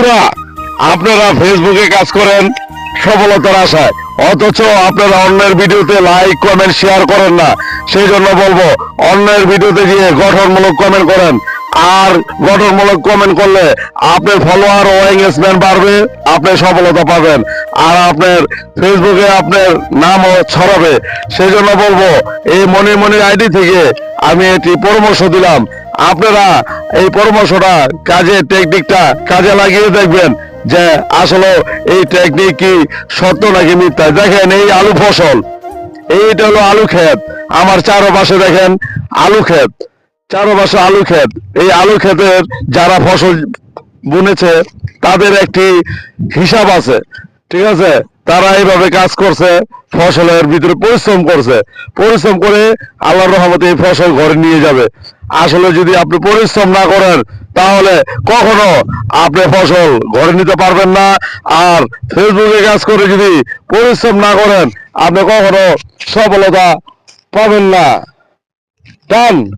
বন্ধুরা, আপনারা ফেসবুকে কাজ করেন সফলতার আশায়, অথচ আপনারা অন্যের ভিডিওতে লাইক কমেন্ট শেয়ার করেন না। সেই জন্য বলবো, অন্যের ভিডিওতে গিয়ে গঠনমূলক কমেন্ট করেন। আর গঠনমূলক কমেন্ট করলে আপনার ফলোয়ার ও এঙ্গেজমেন্ট বাড়বে, আপনি সফলতা পাবেন, আর আপনার ফেসবুকে আপনার নামও ছড়াবে। সেই জন্য বলবো, এই মনির আইডি থেকে আমি এটি পরামর্শ দিলাম। আপনারা এই পরামর্শটা টেকনিকটা কাজে লাগিয়ে দেখবেন যে আসলে এই টেকনিক কি সত্য নাকি মিথ্যা। দেখেন, এই আলু ফসল, এইটা হলো আলু ক্ষেত। আমার চারপাশে দেখেন আলু ক্ষেত, চারপাশে আলু ক্ষেত। এই আলু ক্ষেতের যারা ফসল বুনেছে তাদের একটি হিসাব আছে, ঠিক আছে? তারা এইভাবে কাজ করছে, ফসলের ভিতরে পরিশ্রম করে আল্লাহর রহমতে এই ফসল ঘরে নিয়ে যাবে। আসলে যদি আপনি পরিশ্রম না করেন তাহলে কখনো আপনি ফসল ঘরে নিতে পারবেন না। আর ফেসবুকে কাজ করে যদি পরিশ্রম না করেন, আপনি কখনো সফলতা পাবেন না। ডান।